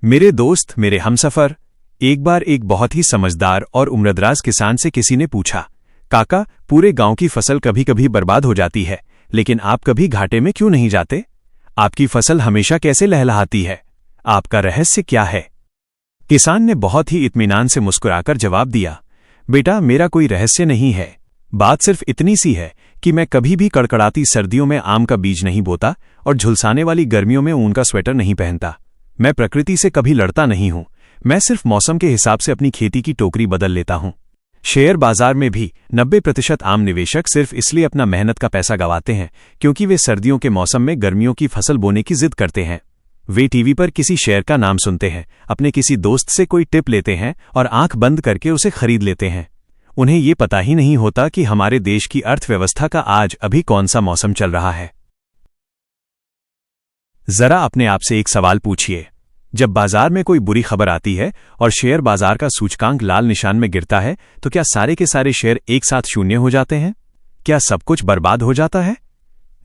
मेरे दोस्त, मेरे हमसफर, एक बार एक बहुत ही समझदार और उम्रदराज किसान से किसी ने पूछा, काका, पूरे गांव की फसल कभी कभी बर्बाद हो जाती है, लेकिन आप कभी घाटे में क्यों नहीं जाते? आपकी फसल हमेशा कैसे लहलहाती है? आपका रहस्य क्या है? किसान ने बहुत ही इत्मीनान से मुस्कुराकर जवाब दिया, बेटा, मेरा कोई रहस्य नहीं है। बात सिर्फ इतनी सी है कि मैं कभी भी कड़कड़ाती सर्दियों में आम का बीज नहीं बोता और झुलसाने वाली गर्मियों में ऊन का स्वेटर नहीं पहनता। मैं प्रकृति से कभी लड़ता नहीं हूं। मैं सिर्फ मौसम के हिसाब से अपनी खेती की टोकरी बदल लेता हूं। शेयर बाजार में भी 90% आम निवेशक सिर्फ इसलिए अपना मेहनत का पैसा गंवाते हैं क्योंकि वे सर्दियों के मौसम में गर्मियों की फसल बोने की जिद करते हैं। वे टीवी पर किसी शेयर का नाम सुनते हैं, अपने किसी दोस्त से कोई टिप लेते हैं और आंख बंद करके उसे खरीद लेते हैं। उन्हें ये पता ही नहीं होता कि हमारे देश की अर्थव्यवस्था का आज अभी कौन सा मौसम चल रहा है। जरा अपने आप से एक सवाल पूछिए, जब बाजार में कोई बुरी खबर आती है और शेयर बाजार का सूचकांक लाल निशान में गिरता है तो क्या सारे के सारे शेयर एक साथ शून्य हो जाते हैं? क्या सब कुछ बर्बाद हो जाता है?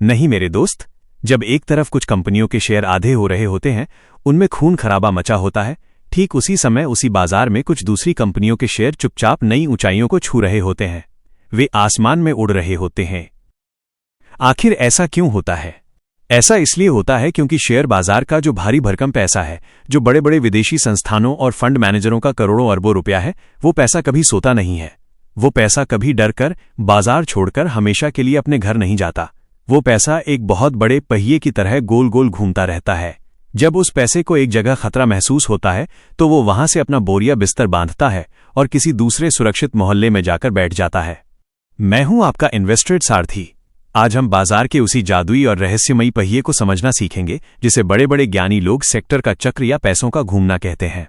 नहीं मेरे दोस्त। जब एक तरफ कुछ कंपनियों के शेयर आधे हो रहे होते हैं, उनमें खून खराबा मचा होता है, ठीक उसी समय उसी बाजार में कुछ दूसरी कंपनियों के शेयर चुपचाप नई ऊंचाइयों को छू रहे होते हैं। वे आसमान में उड़ रहे होते हैं। आखिर ऐसा क्यों होता है? ऐसा इसलिए होता है क्योंकि शेयर बाजार का जो भारी भरकम पैसा है, जो बड़े बड़े विदेशी संस्थानों और फंड मैनेजरों का करोड़ों अरबों रुपया है, वो पैसा कभी सोता नहीं है। वो पैसा कभी डर कर, बाजार छोड़कर हमेशा के लिए अपने घर नहीं जाता। वो पैसा एक बहुत बड़े पहिए की तरह गोल गोल घूमता रहता है। जब उस पैसे को एक जगह खतरा महसूस होता है तो वो वहां से अपना बोरिया बिस्तर बांधता है और किसी दूसरे सुरक्षित मोहल्ले में जाकर बैठ जाता है। मैं हूं आपका इन्वेस्टेड सारथी। आज हम बाजार के उसी जादुई और रहस्यमयी पहिए को समझना सीखेंगे जिसे बड़े बड़े ज्ञानी लोग सेक्टर का चक्र या पैसों का घूमना कहते हैं।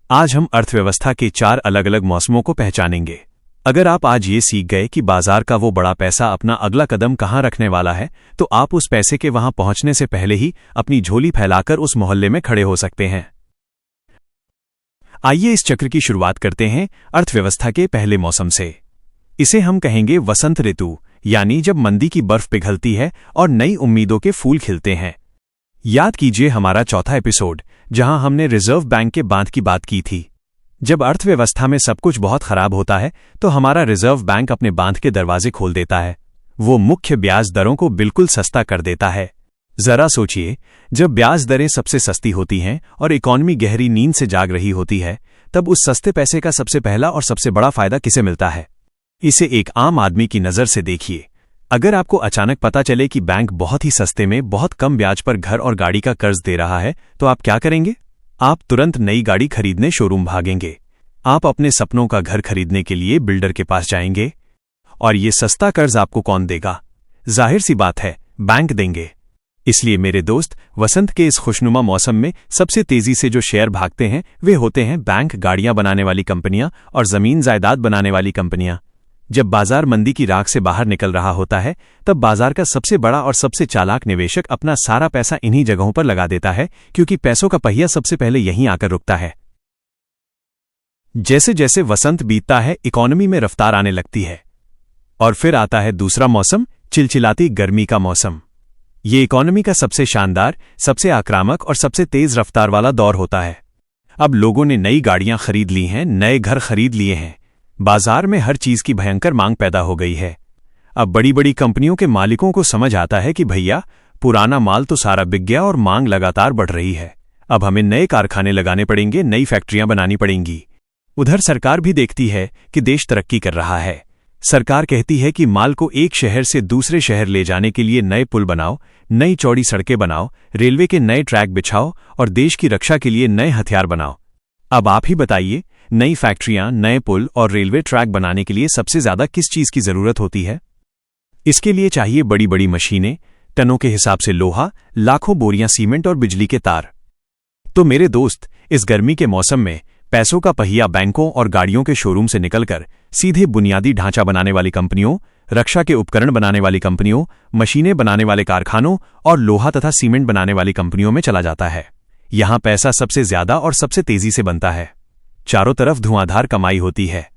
आज हम अर्थव्यवस्था के 4 अलग अलग मौसमों को पहचानेंगे। अगर आप आज ये सीख गए कि बाजार का वो बड़ा पैसा अपना अगला कदम कहाँ रखने वाला है, तो आप उस पैसे के वहां पहुंचने से पहले ही अपनी झोली फैलाकर उस मोहल्ले में खड़े हो सकते हैं। आइए इस चक्र की शुरुआत करते हैं अर्थव्यवस्था के पहले मौसम से। इसे हम कहेंगे वसंत ऋतु, यानी जब मंदी की बर्फ पिघलती है और नई उम्मीदों के फूल खिलते हैं। याद कीजिए हमारा चौथा एपिसोड, जहां हमने रिजर्व बैंक के बांध की बात की थी। जब अर्थव्यवस्था में सब कुछ बहुत खराब होता है तो हमारा रिजर्व बैंक अपने बांध के दरवाजे खोल देता है। वो मुख्य ब्याज दरों को बिल्कुल सस्ता कर देता है। जरा सोचिए, जब ब्याज दरें सबसे सस्ती होती हैं और इकॉनमी गहरी नींद से जाग रही होती है, तब उस सस्ते पैसे का सबसे पहला और सबसे बड़ा फायदा किसे मिलता है? इसे एक आम आदमी की नज़र से देखिए। अगर आपको अचानक पता चले कि बैंक बहुत ही सस्ते में बहुत कम ब्याज पर घर और गाड़ी का कर्ज दे रहा है, तो आप क्या करेंगे? आप तुरंत नई गाड़ी खरीदने शोरूम भागेंगे। आप अपने सपनों का घर खरीदने के लिए बिल्डर के पास जाएंगे। और ये सस्ता कर्ज आपको कौन देगा? जाहिर सी बात है, बैंक देंगे। इसलिए मेरे दोस्त, वसंत के इस खुशनुमा मौसम में सबसे तेजी से जो शेयर भागते हैं वे होते हैं बैंक, गाड़ियां बनाने वाली कंपनियां और जमीन जायदाद बनाने वाली कंपनियां। जब बाजार मंदी की राख से बाहर निकल रहा होता है, तब बाजार का सबसे बड़ा और सबसे चालाक निवेशक अपना सारा पैसा इन्हीं जगहों पर लगा देता है, क्योंकि पैसों का पहिया सबसे पहले यहीं आकर रुकता है। जैसे जैसे वसंत बीतता है, इकोनॉमी में रफ्तार आने लगती है। और फिर आता है दूसरा मौसम, चिलचिलाती गर्मी का मौसम। ये इकोनॉमी का सबसे शानदार, सबसे आक्रामक और सबसे तेज रफ्तार वाला दौर होता है। अब लोगों ने नई गाड़ियां खरीद ली हैं, नए घर खरीद लिए हैं। बाजार में हर चीज की भयंकर मांग पैदा हो गई है। अब बड़ी बड़ी कंपनियों के मालिकों को समझ आता है कि भैया, पुराना माल तो सारा बिक गया और मांग लगातार बढ़ रही है। अब हमें नए कारखाने लगाने पड़ेंगे, नई फैक्ट्रियां बनानी पड़ेंगी। उधर सरकार भी देखती है कि देश तरक्की कर रहा है। सरकार कहती है कि माल को एक शहर से दूसरे शहर ले जाने के लिए नए पुल बनाओ, नई चौड़ी सड़कें बनाओ, रेलवे के नए ट्रैक बिछाओ और देश की रक्षा के लिए नए हथियार बनाओ। अब आप ही बताइए, नई फैक्ट्रियां, नए पुल और रेलवे ट्रैक बनाने के लिए सबसे ज्यादा किस चीज की जरूरत होती है? इसके लिए चाहिए बड़ी बड़ी मशीनें, टनों के हिसाब से लोहा, लाखों बोरियां सीमेंट और बिजली के तार। तो मेरे दोस्त, इस गर्मी के मौसम में पैसों का पहिया बैंकों और गाड़ियों के शोरूम से निकलकर सीधे बुनियादी ढांचा बनाने वाली कंपनियों, रक्षा के उपकरण बनाने वाली कंपनियों, मशीनें बनाने वाले कारखानों और लोहा तथा सीमेंट बनाने वाली कंपनियों में चला जाता है। यहां पैसा सबसे ज्यादा और सबसे तेजी से बनता है। चारों तरफ धुआंधार कमाई होती है।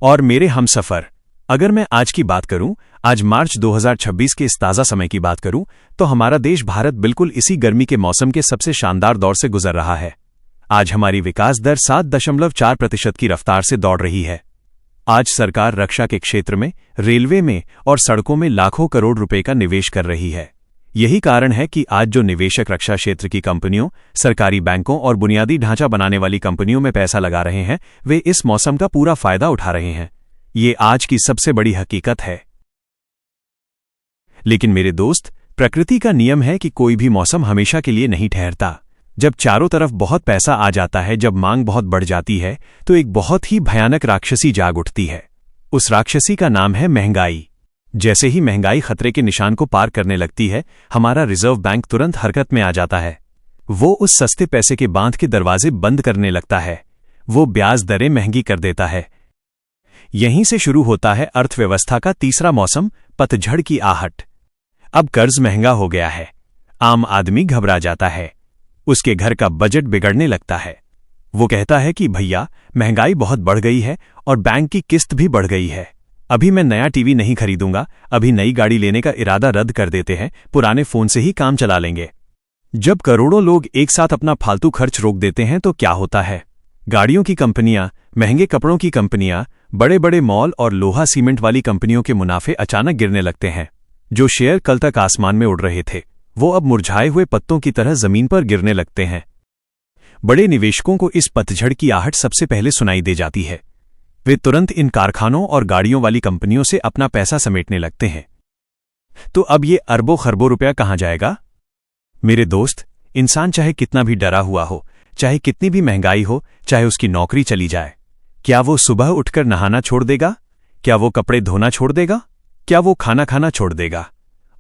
और मेरे हमसफर, अगर मैं आज की बात करूं, आज मार्च 2026 के इस ताज़ा समय की बात करूं, तो हमारा देश भारत बिल्कुल इसी गर्मी के मौसम के सबसे शानदार दौर से गुजर रहा है। आज हमारी विकास दर 7.4% की रफ्तार से दौड़ रही है। आज सरकार रक्षा के क्षेत्र में, रेलवे में और सड़कों में लाखों करोड़ रुपए का निवेश कर रही है। यही कारण है कि आज जो निवेशक रक्षा क्षेत्र की कंपनियों, सरकारी बैंकों और बुनियादी ढांचा बनाने वाली कंपनियों में पैसा लगा रहे हैं, वे इस मौसम का पूरा फायदा उठा रहे हैं। ये आज की सबसे बड़ी हकीकत है। लेकिन मेरे दोस्त, प्रकृति का नियम है कि कोई भी मौसम हमेशा के लिए नहीं ठहरता। जब चारों तरफ बहुत पैसा आ जाता है, जब मांग बहुत बढ़ जाती है, तो एक बहुत ही भयानक राक्षसी जाग उठती है। उस राक्षसी का नाम है महंगाई। जैसे ही महंगाई खतरे के निशान को पार करने लगती है, हमारा रिजर्व बैंक तुरंत हरकत में आ जाता है। वो उस सस्ते पैसे के बांध के दरवाजे बंद करने लगता है। वो ब्याज दरें महंगी कर देता है। यहीं से शुरू होता है अर्थव्यवस्था का तीसरा मौसम, पतझड़ की आहट। अब कर्ज महंगा हो गया है। आम आदमी घबरा जाता है। उसके घर का बजट बिगड़ने लगता है। वो कहता है कि भैया, महंगाई बहुत बढ़ गई है और बैंक की किस्त भी बढ़ गई है। अभी मैं नया टीवी नहीं खरीदूंगा, अभी नई गाड़ी लेने का इरादा रद्द कर देते हैं, पुराने फोन से ही काम चला लेंगे। जब करोड़ों लोग एक साथ अपना फालतू खर्च रोक देते हैं तो क्या होता है? गाड़ियों की कंपनियां, महंगे कपड़ों की कंपनियां, बड़े बड़े मॉल और लोहा सीमेंट वाली कंपनियों के मुनाफे अचानक गिरने लगते हैं। जो शेयर कल तक आसमान में उड़ रहे थे, वो अब मुरझाए हुए पत्तों की तरह जमीन पर गिरने लगते हैं। बड़े निवेशकों को इस पतझड़ की आहट सबसे पहले सुनाई दे जाती है। वे तुरंत इन कारखानों और गाड़ियों वाली कंपनियों से अपना पैसा समेटने लगते हैं। तो अब ये अरबों खरबों रुपया कहां जाएगा? मेरे दोस्त, इंसान चाहे कितना भी डरा हुआ हो, चाहे कितनी भी महंगाई हो, चाहे उसकी नौकरी चली जाए, क्या वो सुबह उठकर नहाना छोड़ देगा? क्या वो कपड़े धोना छोड़ देगा? क्या वो खाना खाना छोड़ देगा?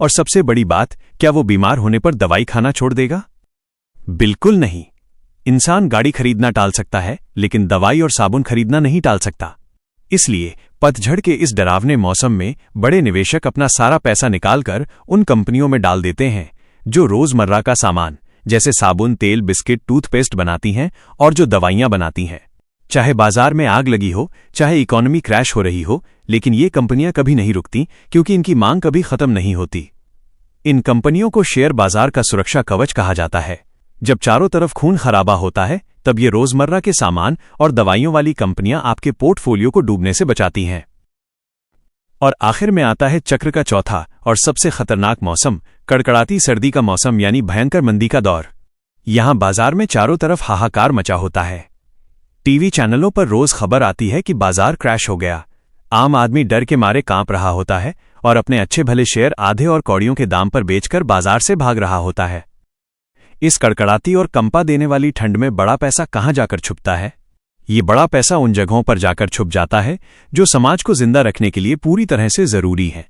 और सबसे बड़ी बात, क्या वो बीमार होने पर दवाई खाना छोड़ देगा? बिल्कुल नहीं। इंसान गाड़ी खरीदना टाल सकता है, लेकिन दवाई और साबुन खरीदना नहीं टाल सकता। इसलिए पतझड़ के इस डरावने मौसम में बड़े निवेशक अपना सारा पैसा निकालकर उन कंपनियों में डाल देते हैं जो रोजमर्रा का सामान जैसे साबुन, तेल, बिस्किट, टूथपेस्ट बनाती हैं और जो दवाइयां बनाती हैं। चाहे बाजार में आग लगी हो, चाहे इकोनॉमी क्रैश हो रही हो, लेकिन ये कंपनियां कभी नहीं रुकती, क्योंकि इनकी मांग कभी खत्म नहीं होती। इन कंपनियों को शेयर बाजार का सुरक्षा कवच कहा जाता है। जब चारों तरफ खून खराबा होता है, तब ये रोजमर्रा के सामान और दवाइयों वाली कंपनियां आपके पोर्टफोलियो को डूबने से बचाती हैं। और आखिर में आता है चक्र का चौथा और सबसे खतरनाक मौसम, कड़कड़ाती सर्दी का मौसम, यानी भयंकर मंदी का दौर। यहां बाजार में चारों तरफ हाहाकार मचा होता है। टीवी चैनलों पर रोज खबर आती है कि बाजार क्रैश हो गया। आम आदमी डर के मारे कांप रहा होता है और अपने अच्छे भले शेयर आधे और कौड़ियों के दाम पर बेचकर बाजार से भाग रहा होता है। इस कड़कड़ाती और कंपा देने वाली ठंड में बड़ा पैसा कहां जाकर छुपता है? ये बड़ा पैसा उन जगहों पर जाकर छुप जाता है जो समाज को जिंदा रखने के लिए पूरी तरह से जरूरी है,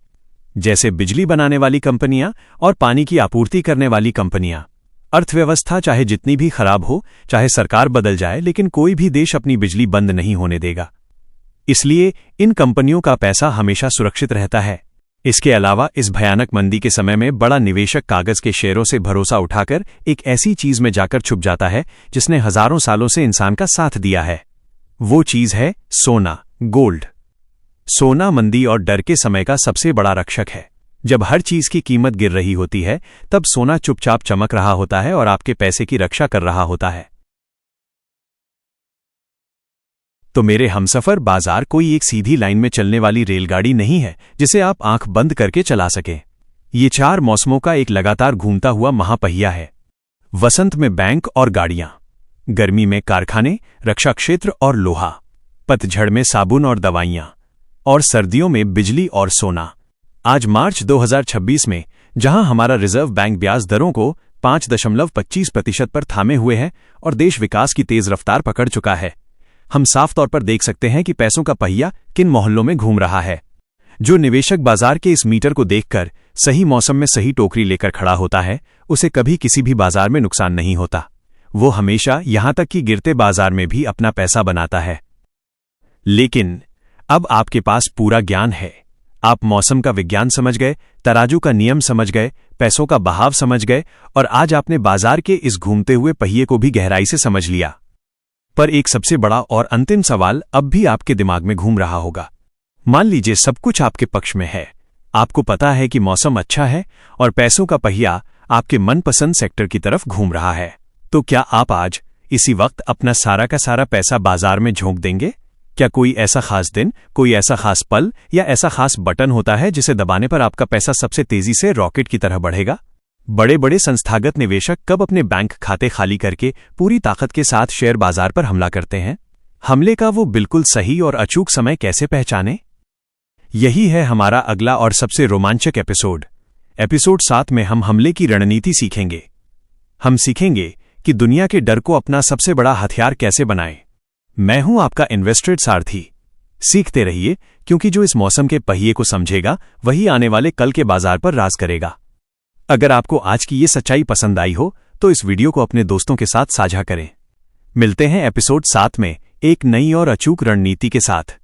जैसे बिजली बनाने वाली कंपनियां और पानी की आपूर्ति करने वाली कंपनियां। अर्थव्यवस्था चाहे जितनी भी खराब हो, चाहे सरकार बदल जाए, लेकिन कोई भी देश अपनी बिजली बंद नहीं होने देगा। इसलिए इन कंपनियों का पैसा हमेशा सुरक्षित रहता है। इसके अलावा इस भयानक मंदी के समय में बड़ा निवेशक कागज के शेयरों से भरोसा उठाकर एक ऐसी चीज में जाकर छुप जाता है जिसने हजारों सालों से इंसान का साथ दिया है। वो चीज है सोना, गोल्ड। सोना मंदी और डर के समय का सबसे बड़ा रक्षक है। जब हर चीज की कीमत गिर रही होती है, तब सोना चुपचाप चमक रहा होता है और आपके पैसे की रक्षा कर रहा होता है। तो मेरे हमसफर, बाजार कोई एक सीधी लाइन में चलने वाली रेलगाड़ी नहीं है जिसे आप आंख बंद करके चला सकें। ये 4 मौसमों का एक लगातार घूमता हुआ महापहिया है। वसंत में बैंक और गाड़ियां, गर्मी में कारखाने, रक्षा क्षेत्र और लोहा, पतझड़ में साबुन और दवाइयां, और सर्दियों में बिजली और सोना। आज मार्च 2026 में जहां हमारा रिजर्व बैंक ब्याज दरों को 5.25% पर थामे हुए है और देश विकास की तेज रफ्तार पकड़ चुका है, हम साफ तौर पर देख सकते हैं कि पैसों का पहिया किन मोहल्लों में घूम रहा है। जो निवेशक बाजार के इस मीटर को देखकर सही मौसम में सही टोकरी लेकर खड़ा होता है, उसे कभी किसी भी बाजार में नुकसान नहीं होता। वो हमेशा, यहां तक कि गिरते बाजार में भी, अपना पैसा बनाता है। लेकिन अब आपके पास पूरा ज्ञान है। आप मौसम का विज्ञान समझ गए, तराजू का नियम समझ गए, पैसों का बहाव समझ गए, और आज आपने बाजार के इस घूमते हुए पहिए को भी गहराई से समझ लिया। पर एक सबसे बड़ा और अंतिम सवाल अब भी आपके दिमाग में घूम रहा होगा। मान लीजिए सब कुछ आपके पक्ष में है, आपको पता है कि मौसम अच्छा है और पैसों का पहिया आपके मनपसंद सेक्टर की तरफ घूम रहा है, तो क्या आप आज इसी वक्त अपना सारा का सारा पैसा बाजार में झोंक देंगे? क्या कोई ऐसा खास दिन, कोई ऐसा खास पल या ऐसा खास बटन होता है जिसे दबाने पर आपका पैसा सबसे तेजी से रॉकेट की तरह बढ़ेगा? बड़े बड़े संस्थागत निवेशक कब अपने बैंक खाते खाली करके पूरी ताकत के साथ शेयर बाजार पर हमला करते हैं? हमले का वो बिल्कुल सही और अचूक समय कैसे पहचाने? यही है हमारा अगला और सबसे रोमांचक एपिसोड 7 में हम हमले की रणनीति सीखेंगे। हम सीखेंगे कि दुनिया के डर को अपना सबसे बड़ा हथियार कैसे बनाएं। मैं हूं आपका इन्वेस्टेड सारथी। सीखते रहिए, क्योंकि जो इस मौसम के पहिए को समझेगा वही आने वाले कल के बाजार पर राज करेगा। अगर आपको आज की ये सच्चाई पसंद आई हो तो इस वीडियो को अपने दोस्तों के साथ साझा करें। मिलते हैं एपिसोड 7 में एक नई और अचूक रणनीति के साथ।